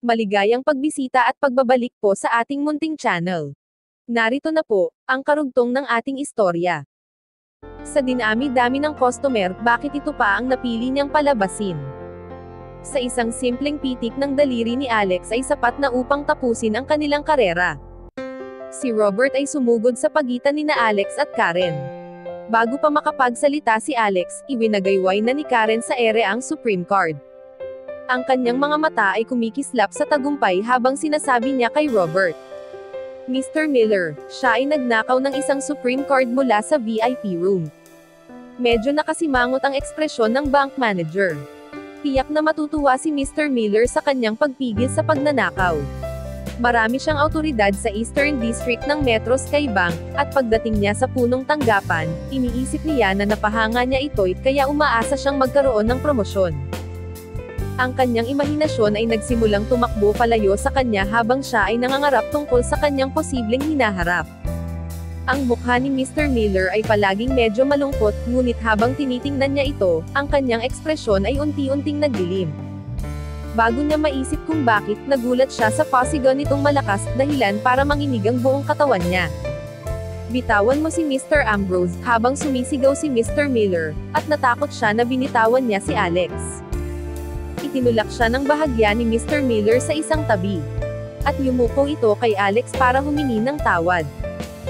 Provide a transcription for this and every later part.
Maligayang pagbisita at pagbabalik po sa ating munting channel. Narito na po, ang karugtong ng ating istorya. Sa dinami-dami ng customer, bakit ito pa ang napili niyang palabasin? Sa isang simpleng pitik ng daliri ni Alex ay sapat na upang tapusin ang kanilang karera. Si Robert ay sumugod sa pagitan nina Alex at Karen. Bago pa makapagsalita si Alex, iwinagayway na ni Karen sa ere ang Supreme Card. Ang kanyang mga mata ay kumikislap sa tagumpay habang sinasabi niya kay Robert. Mr. Miller, siya ay nagnakaw ng isang Supreme Card mula sa VIP room. Medyo nakasimangot ang ekspresyon ng bank manager. Tiyak na matutuwa si Mr. Miller sa kanyang pagpigil sa pagnanakaw. Marami siyang awtoridad sa Eastern District ng Metro Sky Bank, at pagdating niya sa punong tanggapan, iniisip niya na napahanga niya ito'y kaya umaasa siyang magkaroon ng promosyon. Ang kanyang imahinasyon ay nagsimulang tumakbo palayo sa kanya habang siya ay nangangarap tungkol sa kanyang posibleng hinaharap. Ang mukha ni Mr. Miller ay palaging medyo malungkot, ngunit habang tinitingnan niya ito, ang kanyang ekspresyon ay unti-unting nagdilim. Bago niya maisip kung bakit, nagulat siya sa pasigaw nitong malakas, dahilan para manginig ang buong katawan niya. Bitawan mo si Mr. Ambrose, habang sumisigaw si Mr. Miller, at natakot siya na binitawan niya si Alex. Itinulak siya ng bahagya ni Mr. Miller sa isang tabi. At yumuko ito kay Alex para humingi ng tawad.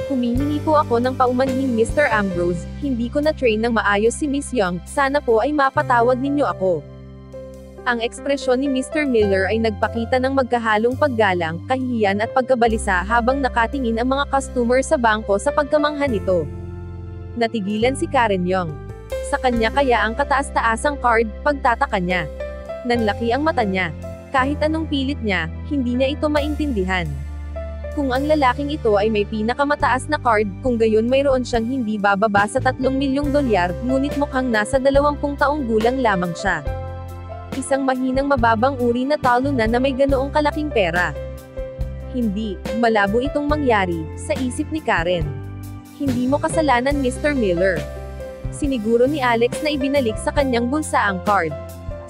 Humihingi po ako ng paumanhin Mr. Ambrose, hindi ko na-train ng maayos si Miss Young, sana po ay mapatawad ninyo ako. Ang ekspresyon ni Mr. Miller ay nagpakita ng magkahalong paggalang, kahihiyan at pagkabalisa habang nakatingin ang mga customer sa bangko sa pagkamangha nito. Natigilan si Karen Young. Sa kanya kaya ang kataas-taasang card, pagtataka niya. Nanlaki ang mata niya. Kahit anong pilit niya, hindi niya ito maintindihan. Kung ang lalaking ito ay may pinakamataas na card, kung gayon mayroon siyang hindi bababa sa 3 milyong dolyar, ngunit mukhang nasa 20 taong gulang lamang siya. Isang mahinang mababang uri na talo na may ganoong kalaking pera. Hindi, malabo itong mangyari, sa isip ni Karen. Hindi mo kasalanan Mr. Miller. Siniguro ni Alex na ibinalik sa kanyang bulsa ang card.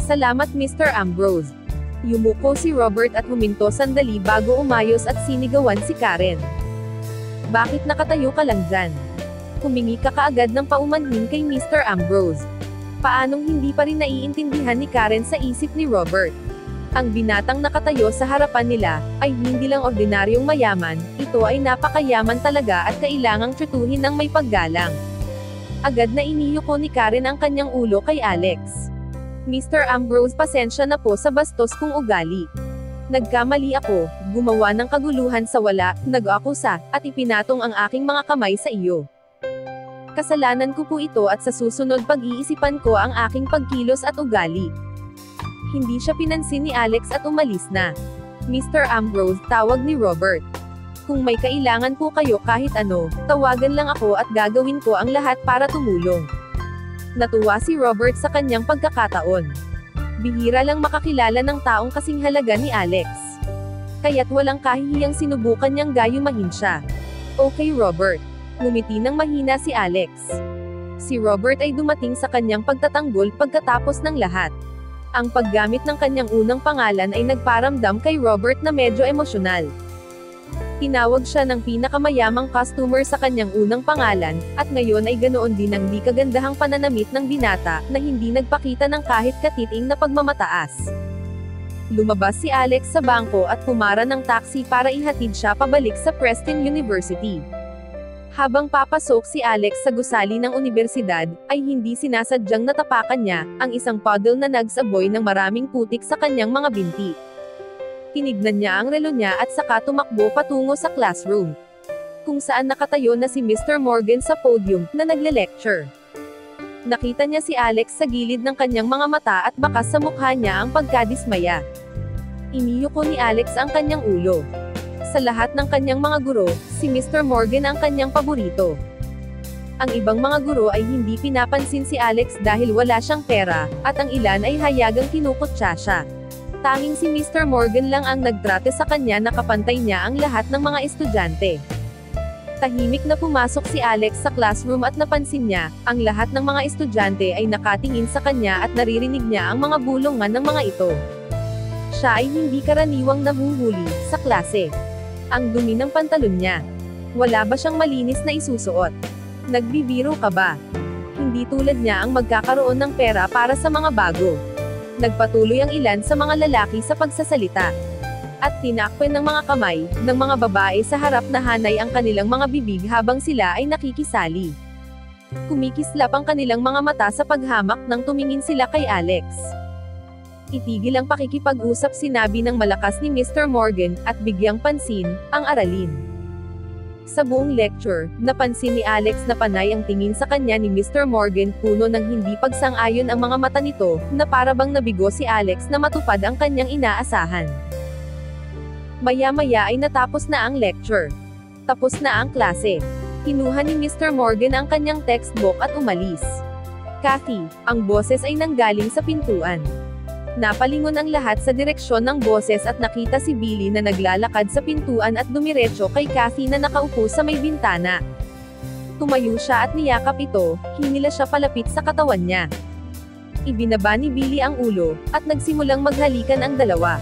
Salamat Mr. Ambrose. Yumuko si Robert at huminto sandali bago umayos at sinigawan si Karen. Bakit nakatayo ka lang dyan? Humingi ka kaagad ng paumanhin kay Mr. Ambrose. Paanong hindi pa rin naiintindihan ni Karen sa isip ni Robert? Ang binatang nakatayo sa harapan nila, ay hindi lang ordinaryong mayaman, ito ay napakayaman talaga at kailangang tratuhin ng may paggalang. Agad na iniyuko ni Karen ang kanyang ulo kay Alex. Mr. Ambrose, pasensya na po sa bastos kong ugali. Nagkamali ako, gumawa ng kaguluhan sa wala, nag-akusa, at ipinatong ang aking mga kamay sa iyo. Kasalanan ko po ito at sa susunod pag-iisipan ko ang aking pagkilos at ugali. Hindi siya pinansin ni Alex at umalis na. Mr. Ambrose, tawag ni Robert. Kung may kailangan po kayo kahit ano, tawagan lang ako at gagawin ko ang lahat para tumulong. Natuwa si Robert sa kanyang pagkakataon. Bihira lang makakilala ng taong kasing halaga ni Alex. Kaya't walang kahihiyang sinubukan niyang gayumahin siya. Okay Robert. Ngumiti ng mahina si Alex. Si Robert ay dumating sa kanyang pagtatanggol pagkatapos ng lahat. Ang paggamit ng kanyang unang pangalan ay nagparamdam kay Robert na medyo emosyonal. Tinawag siya ng pinakamayamang customer sa kanyang unang pangalan, at ngayon ay ganoon din ang di kagandahang pananamit ng binata, na hindi nagpakita ng kahit katiting na pagmamataas. Lumabas si Alex sa bangko at pumara ng taxi para ihatid siya pabalik sa Preston University. Habang papasok si Alex sa gusali ng universidad, ay hindi sinasadyang natapakan niya ang isang puddle na nagsaboy ng maraming putik sa kanyang mga binti. Tinignan niya ang relo niya at saka tumakbo patungo sa classroom, kung saan nakatayo na si Mr. Morgan sa podium, na nagle-lecture. Nakita niya si Alex sa gilid ng kanyang mga mata at bakas sa mukha niya ang pagkadismaya. Iniyuko ni Alex ang kanyang ulo. Sa lahat ng kanyang mga guro, si Mr. Morgan ang kanyang paborito. Ang ibang mga guro ay hindi pinapansin si Alex dahil wala siyang pera, at ang ilan ay hayagang kinukutya siya. Tanging si Mr. Morgan lang ang nagtrate sa kanya na kapantay niya ang lahat ng mga estudyante. Tahimik na pumasok si Alex sa classroom at napansin niya, ang lahat ng mga estudyante ay nakatingin sa kanya at naririnig niya ang mga bulungan ng mga ito. Siya ay hindi karaniwang nahuhuli sa klase. Ang dumi ng pantalon niya. Wala ba siyang malinis na isusuot? Nagbibiro ka ba? Hindi tulad niya ang magkakaroon ng pera para sa mga bago. Nagpatuloy ang ilan sa mga lalaki sa pagsasalita. At tinakpan ng mga kamay ng mga babae sa harap na hanay ang kanilang mga bibig habang sila ay nakikisali. Kumikislap ang kanilang mga mata sa paghamak nang tumingin sila kay Alex. Itigil ang pakikipag-usap, sinabi ng malakas ni Mr. Morgan, at bigyang pansin ang aralin. Sa buong lecture, napansin ni Alex na panay ang tingin sa kanya ni Mr. Morgan, puno ng hindi pagsang-ayon ang mga mata nito, na parabang nabigo si Alex na matupad ang kanyang inaasahan. Maya-maya ay natapos na ang lecture. Tapos na ang klase. Kinuha ni Mr. Morgan ang kanyang textbook at umalis. Kathy, ang boses ay nanggaling sa pintuan. Napalingon ang lahat sa direksyon ng boses at nakita si Billy na naglalakad sa pintuan at dumiretso kay Kathy na nakaupo sa may bintana. Tumayo siya at niyakap ito, hinila siya palapit sa katawan niya. Ibinaba ni Billy ang ulo, at nagsimulang maghalikan ang dalawa.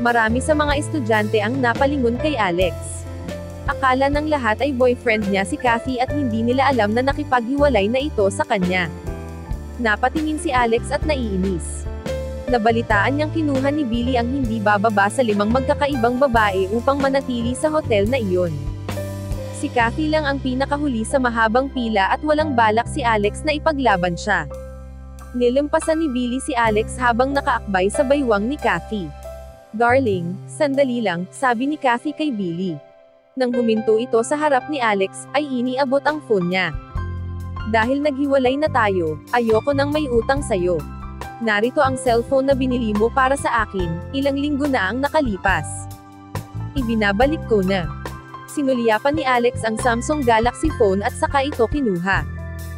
Marami sa mga estudyante ang napalingon kay Alex. Akala ng lahat ay boyfriend niya si Kathy at hindi nila alam na nakipaghiwalay na ito sa kanya. Napatingin si Alex at naiinis. Nabalitaan niyang kinuha ni Billy ang hindi bababa sa 5 magkakaibang babae upang manatili sa hotel na iyon. Si Kathy lang ang pinakahuli sa mahabang pila at walang balak si Alex na ipaglaban siya. Nilampasan ni Billy si Alex habang nakaakbay sa baywang ni Kathy. "Darling, sandali lang," sabi ni Kathy kay Billy. Nang huminto ito sa harap ni Alex, ay iniabot ang phone niya. "Dahil naghiwalay na tayo, ayoko nang may utang sayo. Narito ang cellphone na binili mo para sa akin, ilang linggo na ang nakalipas. Ibinabalik ko na." Sinulyapan ni Alex ang Samsung Galaxy phone at saka ito kinuha.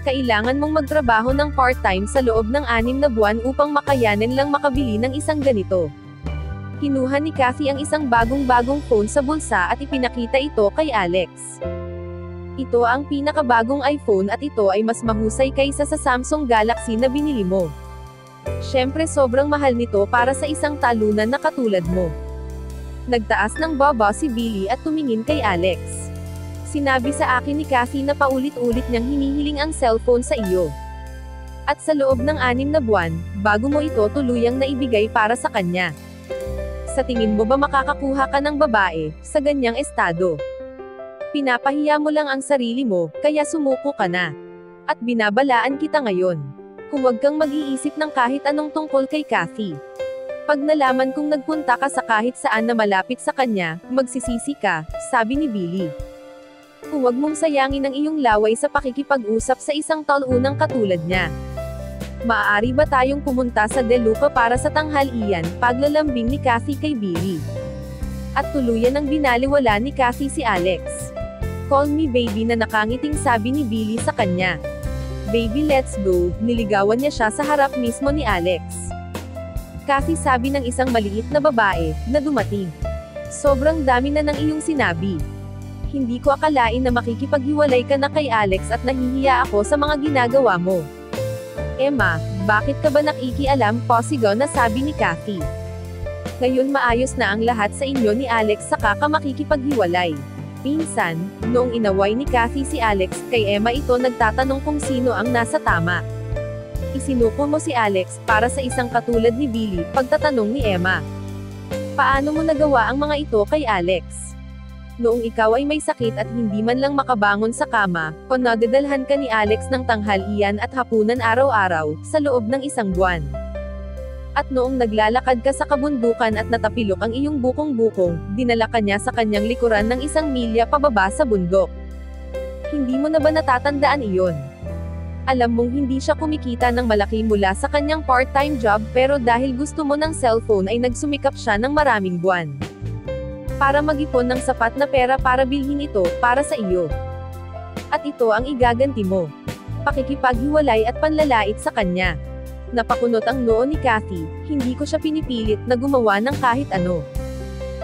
"Kailangan mong magtrabaho ng part-time sa loob ng 6 na buwan upang makayanan lang makabili ng isang ganito." Kinuha ni Kathy ang isang bagong-bagong phone sa bulsa at ipinakita ito kay Alex. "Ito ang pinakabagong iPhone at ito ay mas mahusay kaysa sa Samsung Galaxy na binili mo. Siyempre sobrang mahal nito para sa isang talunan na katulad mo." Nagtaas ng baba si Billy at tumingin kay Alex. "Sinabi sa akin ni Kathy na paulit-ulit niyang hinihiling ang cellphone sa iyo. At sa loob ng 6 na buwan, bago mo ito tuluyang naibigay para sa kanya. Sa tingin mo ba makakakuha ka ng babae sa ganyang estado? Pinapahiya mo lang ang sarili mo, kaya sumuko ka na. At binabalaan kita ngayon. Huwag kang mag-iisip ng kahit anong tungkol kay Kathy. Pag nalaman kong nagpunta ka sa kahit saan na malapit sa kanya, magsisisi ka," sabi ni Billy. "Huwag mong sayangin ang iyong laway sa pakikipag-usap sa isang talunang katulad niya. Maaari ba tayong pumunta sa De Luca para sa tanghalian?" Paglalambing ni Kathy kay Billy. At tuluyan ang binaliwala ni Kathy si Alex. "Call me baby," na nakangiting sabi ni Billy sa kanya. "Baby, let's go," niligawan niya siya sa harap mismo ni Alex. "Kathy," sabi ng isang maliit na babae na dumating. "Sobrang dami na ng iyong sinabi. Hindi ko akalain na makikipaghiwalay ka na kay Alex at nahihiya ako sa mga ginagawa mo." "Emma, bakit ka ba nakikialam?" Posigaw na sabi ni Kathy. "Ngayon maayos na ang lahat sa inyo ni Alex saka ka makikipaghiwalay." Pinsan, noong inaway ni Kathy si Alex, kay Emma ito nagtatanong kung sino ang nasa tama. "Isinuko mo si Alex, para sa isang katulad ni Billy," pagtatanong ni Emma. "Paano mo nagawa ang mga ito kay Alex? Noong ikaw ay may sakit at hindi man lang makabangon sa kama, nadadalhan ka ni Alex ng tanghalian at hapunan araw-araw, sa loob ng 1 buwan. At noong naglalakad ka sa kabundukan at natapilok ang iyong bukong-bukong, dinala ka niya sa kanyang likuran ng 1 milya pababa sa bundok. Hindi mo na ba natatandaan iyon? Alam mong hindi siya kumikita ng malaki mula sa kanyang part-time job pero dahil gusto mo ng cellphone ay nagsumikap siya ng maraming buwan para mag-ipon ng sapat na pera para bilhin ito para sa iyo. At ito ang igaganti mo. Pakikipaghiwalay at panlalait sa kanya." Napakunot ang noo ni Kathy. Hindi ko siya pinipilit na gumawa ng kahit ano.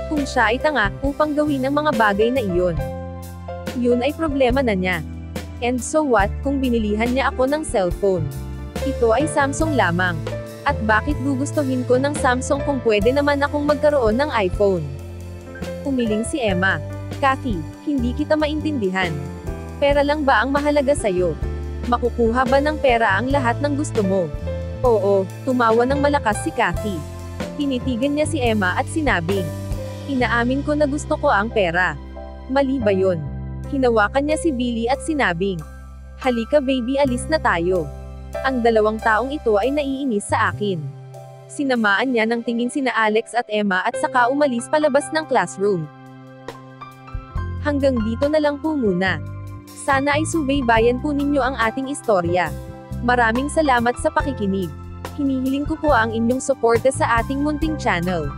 Kung siya ay tanga upang gawin ang mga bagay na iyon, yun ay problema na niya. And so what, kung binilihan niya ako ng cellphone? Ito ay Samsung lamang. At bakit gugustuhin ko ng Samsung kung pwede naman akong magkaroon ng iPhone? Umiling si Emma. Kathy, hindi kita maintindihan. Pera lang ba ang mahalaga sa'yo? Makukuha ba ng pera ang lahat ng gusto mo? Oo, tumawa ng malakas si Kathy. Tinitigan niya si Emma at sinabing, inaamin ko na gusto ko ang pera. Mali ba yun? Hinawakan niya si Billy at sinabing, halika baby, alis na tayo. Ang dalawang taong ito ay naiinis sa akin. Sinamaan niya ng tingin sina Alex at Emma at saka umalis palabas ng classroom. Hanggang dito na lang po muna. Sana ay subaybayan po ninyo ang ating istorya. Maraming salamat sa pakikinig. Hinihiling ko po ang inyong suporta sa ating munting channel.